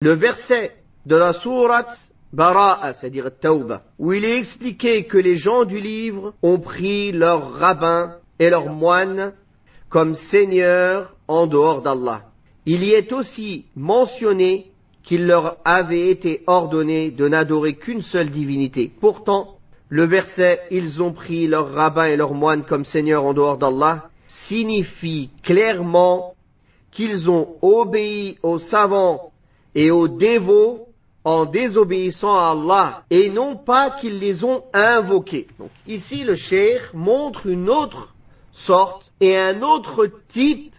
le verset de la sourate Bara'a, c'est-à-dire Tawbah, où il est expliqué que les gens du livre ont pris leurs rabbins et leurs moines comme seigneurs en dehors d'Allah. Il y est aussi mentionné qu'il leur avait été ordonné de n'adorer qu'une seule divinité. Pourtant, le verset « Ils ont pris leurs rabbins et leurs moines comme seigneurs en dehors d'Allah » signifie clairement qu'ils ont obéi aux savants et aux dévots en désobéissant à Allah, et non pas qu'ils les ont invoqués. Donc, ici, le cheikh montre une autre sorte et un autre type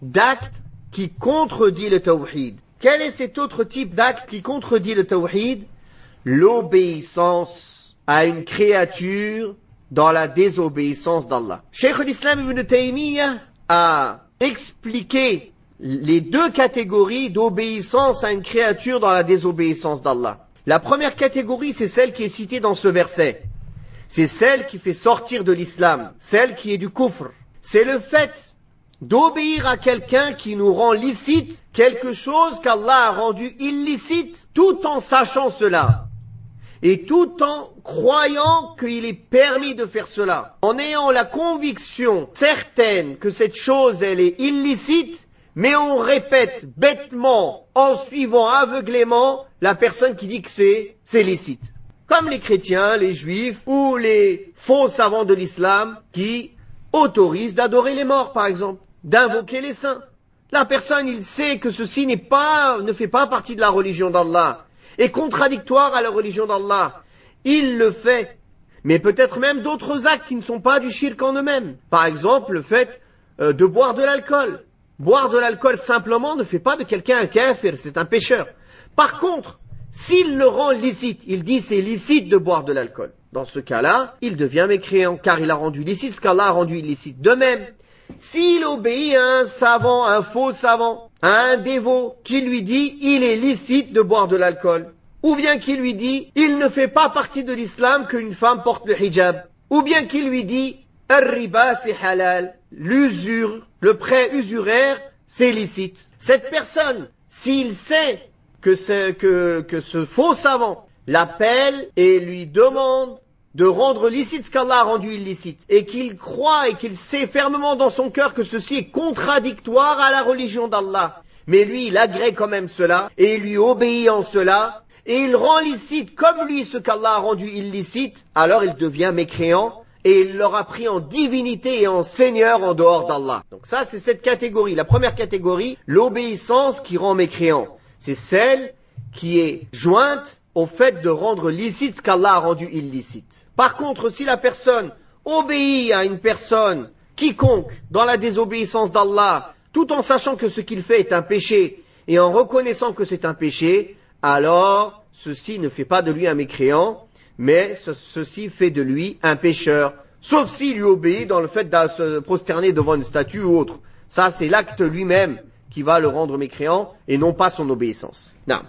d'acte qui contredit le tawhid. Quel est cet autre type d'acte qui contredit le tawhid? L'obéissance à une créature dans la désobéissance d'Allah. Cheikh al-Islam ibn Taymiyyah a expliqué les deux catégories d'obéissance à une créature dans la désobéissance d'Allah. La première catégorie, c'est celle qui est citée dans ce verset. C'est celle qui fait sortir de l'islam, celle qui est du kufr. C'est le fait d'obéir à quelqu'un qui nous rend licite quelque chose qu'Allah a rendu illicite, tout en sachant cela. Et tout en croyant qu'il est permis de faire cela. En ayant la conviction certaine que cette chose, elle est illicite, mais on répète bêtement, en suivant aveuglément, la personne qui dit que c'est licite. Comme les chrétiens, les juifs ou les faux savants de l'islam qui autorisent d'adorer les morts, par exemple, d'invoquer les saints. La personne, il sait que ceci ne fait pas partie de la religion d'Allah, est contradictoire à la religion d'Allah. Il le fait, mais peut-être même d'autres actes qui ne sont pas du shirk en eux-mêmes. Par exemple, le fait de boire de l'alcool. Boire de l'alcool simplement ne fait pas de quelqu'un un kafir, c'est un pécheur. Par contre, s'il le rend licite, il dit c'est licite de boire de l'alcool. Dans ce cas-là, il devient mécréant, car il a rendu licite ce qu'Allah a rendu illicite. De même, s'il obéit à un savant, un faux savant, à un dévot, qui lui dit il est licite de boire de l'alcool, ou bien qui lui dit il ne fait pas partie de l'islam qu'une femme porte le hijab, ou bien qui lui dit ar-riba c'est halal, l'usure, le prêt usuraire, c'est licite. Cette personne, s'il sait que ce faux savant l'appelle et lui demande de rendre licite ce qu'Allah a rendu illicite, et qu'il croit et qu'il sait fermement dans son cœur que ceci est contradictoire à la religion d'Allah, mais lui il agrée quand même cela, et il lui obéit en cela, et il rend licite comme lui ce qu'Allah a rendu illicite, alors il devient mécréant, et il l'aura pris en divinité et en seigneur en dehors d'Allah. Donc ça, c'est cette catégorie. La première catégorie, l'obéissance qui rend mécréant. C'est celle qui est jointe au fait de rendre licite ce qu'Allah a rendu illicite. Par contre, si la personne obéit à une personne quiconque dans la désobéissance d'Allah, tout en sachant que ce qu'il fait est un péché, et en reconnaissant que c'est un péché, alors ceci ne fait pas de lui un mécréant, mais ceci fait de lui un pécheur, sauf s'il lui obéit dans le fait de se prosterner devant une statue ou autre. Ça, c'est l'acte lui-même qui va le rendre mécréant et non pas son obéissance. Non.